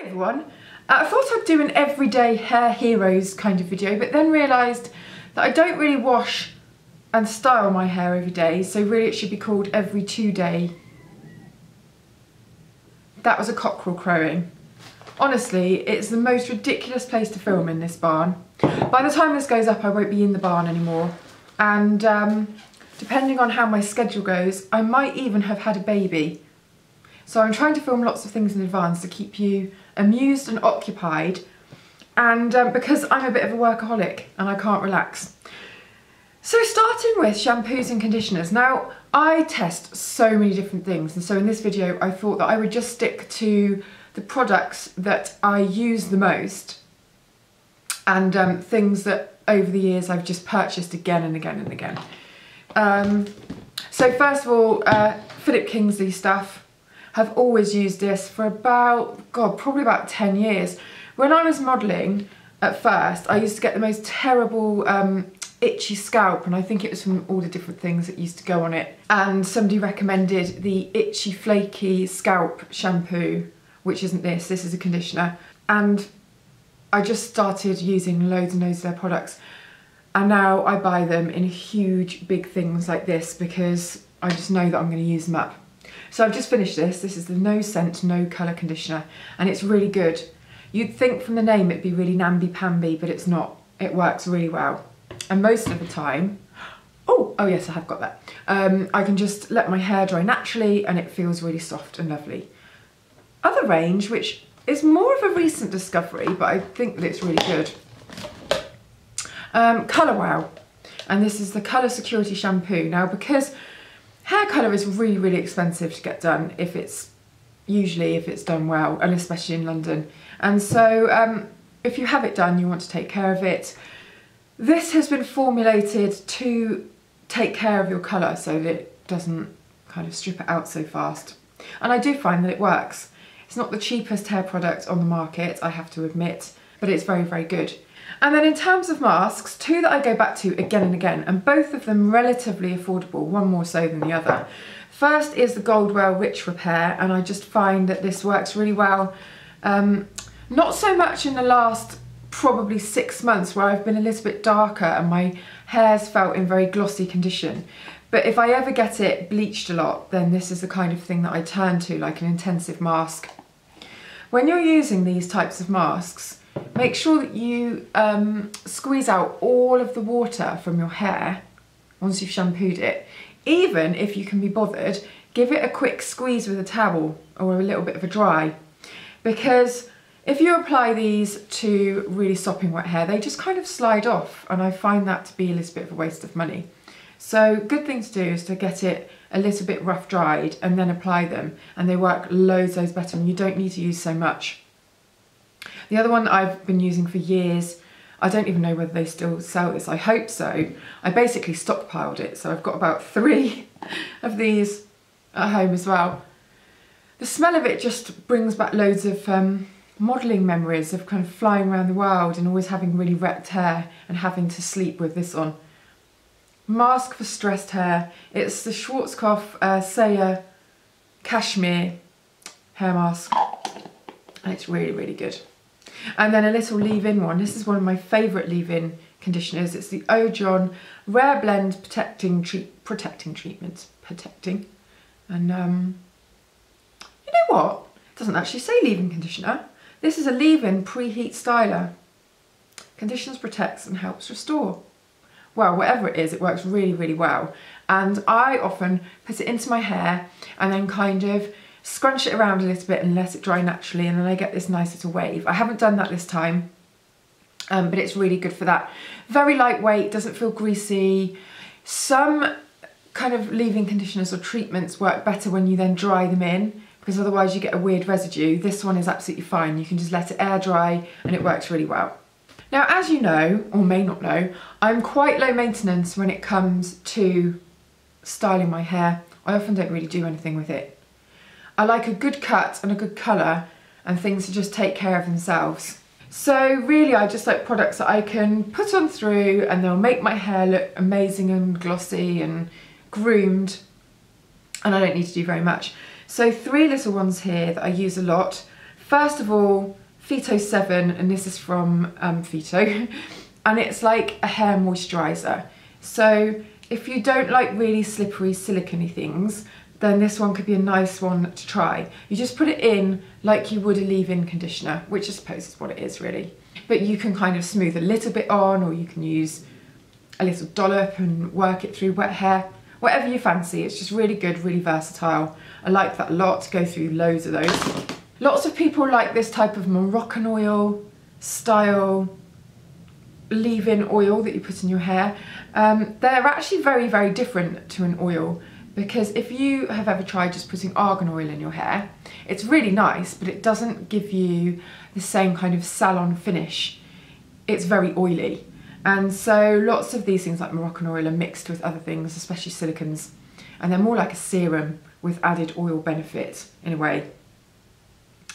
everyone. I thought I'd do an everyday hair heroes kind of video, but then realised that I don't really wash and style my hair every day, so really it should be called every 2 day. That was a cockerel crowing. Honestly, it's the most ridiculous place to film in, this barn. By the time this goes up, I won't be in the barn anymore, and depending on how my schedule goes, I might even have had a baby. So I'm trying to film lots of things in advance to keep you amused and occupied, and because I'm a bit of a workaholic and I can't relax. So starting with shampoos and conditioners. Now, I test so many different things, and so in this video I thought that I would just stick to the products that I use the most, and things that over the years I've just purchased again and again and again. So first of all, Philip Kingsley stuff. Have always used this for about, God, probably about 10 years. When I was modelling at first, I used to get the most terrible itchy scalp, and I think it was from all the different things that used to go on it. And somebody recommended the itchy flaky scalp shampoo, which isn't this, this is a conditioner. And I just started using loads and loads of their products. And now I buy them in huge big things like this because I just know that I'm going to use them up. So I've just finished this. This is the no scent, no colour conditioner, and it's really good. You'd think from the name it'd be really namby-pamby, but it's not. It works really well. And most of the time, oh yes, I have got that. I can just let my hair dry naturally and it feels really soft and lovely. Other range, which is more of a recent discovery, but I think that it's really good. Colour Wow, and this is the Colour Security Shampoo. Now, because hair colour is really, really expensive to get done if it's done well, and especially in London. And so if you have it done, you want to take care of it. This has been formulated to take care of your colour so that it doesn't kind of strip it out so fast. And I do find that it works. It's not the cheapest hair product on the market, I have to admit, but it's very, very good. And then in terms of masks, two that I go back to again and again, and both of them relatively affordable, one more so than the other. First is the Goldwell Rich Repair, and I just find that this works really well. Not so much in the last probably 6 months, where I've been a little bit darker and my hair's felt in very glossy condition. But if I ever get it bleached a lot, then this is the kind of thing that I turn to, like an intensive mask. When you're using these types of masks, make sure that you squeeze out all of the water from your hair once you've shampooed it. Even if you can be bothered, give it a quick squeeze with a towel or a little bit of a dry. Because if you apply these to really sopping wet hair, they just kind of slide off, and I find that to be a little bit of a waste of money. So good thing to do is to get it a little bit rough dried and then apply them, and they work loads better, and you don't need to use so much. The other one I've been using for years, I don't even know whether they still sell this, I hope so. I basically stockpiled it, so I've got about 3 of these at home as well. The smell of it just brings back loads of modelling memories of kind of flying around the world and always having really wrecked hair and having to sleep with this on. Mask for stressed hair. It's the Schwarzkopf Sayer Cashmere hair mask, and it's really, really good. And then a little leave-in one. This is one of my favourite leave-in conditioners. It's the Ojon Rare Blend Protecting Treatment. And you know what? It doesn't actually say leave-in conditioner. This is a leave-in preheat styler. Conditions, protects and helps restore. Well, whatever it is, it works really, really well. And I often put it into my hair and then kind of scrunch it around a little bit and let it dry naturally, and then I get this nice little wave. I haven't done that this time, but it's really good for that. Very lightweight, doesn't feel greasy. Some kind of leave-in conditioners or treatments work better when you then dry them in, because otherwise you get a weird residue. This one is absolutely fine. You can just let it air dry and it works really well. Now, as you know, or may not know, I'm quite low maintenance when it comes to styling my hair. I often don't really do anything with it. I like a good cut and a good colour, and things to just take care of themselves. So really I just like products that I can put on through and they'll make my hair look amazing and glossy and groomed, and I don't need to do very much. So 3 little ones here that I use a lot. First of all, Phyto 7, and this is from Phyto, and it's like a hair moisturiser. So if you don't like really slippery, silicone-y things, then this one could be a nice one to try. You just put it in like you would a leave-in conditioner, which I suppose is what it is really. But you can kind of smooth a little bit on, or you can use a little dollop and work it through wet hair. Whatever you fancy, it's just really good, really versatile. I like that a lot, go through loads of those. Lots of people like this type of Moroccan oil style leave-in oil that you put in your hair. They're actually very, very different to an oil, because if you have ever tried just putting argan oil in your hair, it's really nice, but it doesn't give you the same kind of salon finish. It's very oily. And so lots of these things like Moroccan oil are mixed with other things, especially silicons, and they're more like a serum with added oil benefit in a way.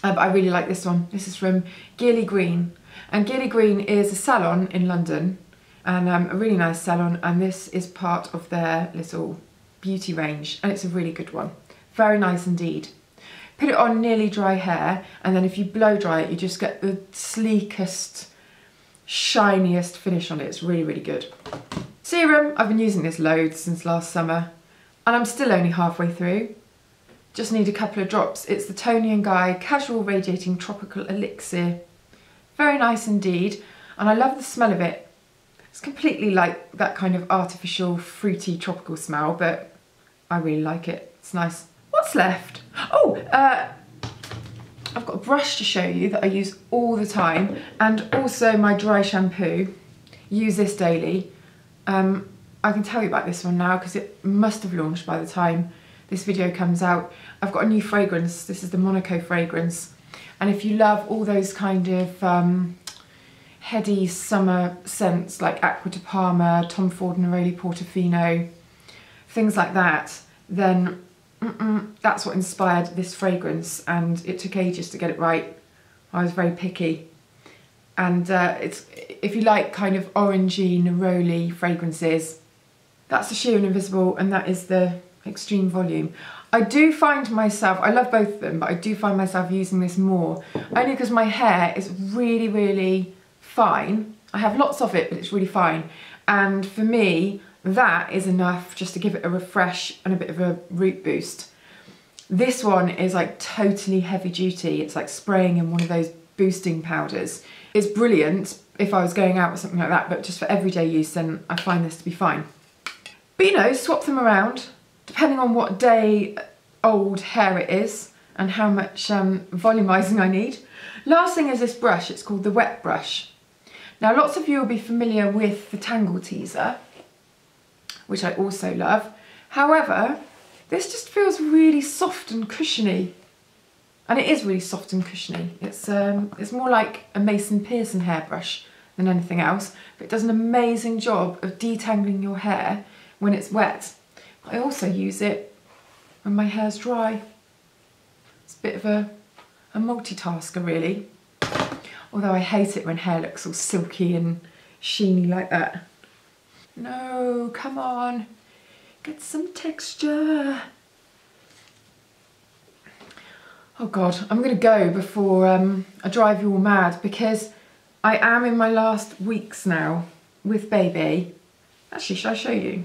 But I really like this one. This is from Crilly Green. And Crilly Green is a salon in London, and a really nice salon, and this is part of their little beauty range, and it's a really good one. Very nice indeed. Put it on nearly dry hair, and then if you blow dry it, you just get the sleekest, shiniest finish on it. It's really, really good. Serum, I've been using this loads since last summer, and I'm still only halfway through. Just need a couple of drops. It's the Tony & Guy Casual Radiating Tropical Elixir. Very nice indeed, and I love the smell of it. It's completely like that kind of artificial, fruity, tropical smell, but I really like it. It's nice. What's left? Oh, I've got a brush to show you that I use all the time, and also my dry shampoo. Use this daily. I can tell you about this one now because it must have launched by the time this video comes out. I've got a new fragrance. This is the Monaco fragrance, and if you love all those kind of heady summer scents like Acqua di Parma, Tom Ford Neroli Portofino, things like that, then that's what inspired this fragrance, and it took ages to get it right. I was very picky, and it's, if you like kind of orangey, neroli fragrances, that's the Sheer and Invisible, and that is the Extreme Volume. I do find myself, I love both of them, but I do find myself using this more, only because my hair is really, really fine. I have lots of it, but it's really fine. And for me, that is enough just to give it a refresh and a bit of a root boost. This one is like totally heavy duty. It's like spraying in one of those boosting powders. It's brilliant if I was going out with something like that, but just for everyday use, then I find this to be fine. But you know, swap them around, depending on what day old hair it is and how much volumizing I need. Last thing is this brush. It's called the Wet Brush. Now, lots of you will be familiar with the Tangle Teaser, which I also love. However, this just feels really soft and cushiony. And it is really soft and cushiony. It's more like a Mason Pearson hairbrush than anything else, but it does an amazing job of detangling your hair when it's wet. I also use it when my hair's dry. It's a bit of a multitasker really. Although I hate it when hair looks all silky and sheeny like that. No, come on, get some texture. Oh God, I'm gonna go before I drive you all mad, because I am in my last weeks now with baby. Actually, should I show you?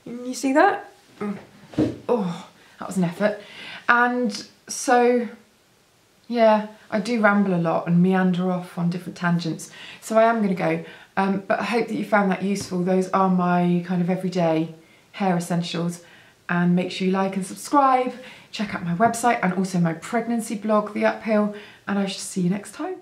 You see that? Oh, that was an effort. And so, yeah, I do ramble a lot and meander off on different tangents. So I am going to go, but I hope that you found that useful. Those are my kind of everyday hair essentials. And make sure you like and subscribe. Check out my website and also my pregnancy blog, The Uphill. And I shall see you next time.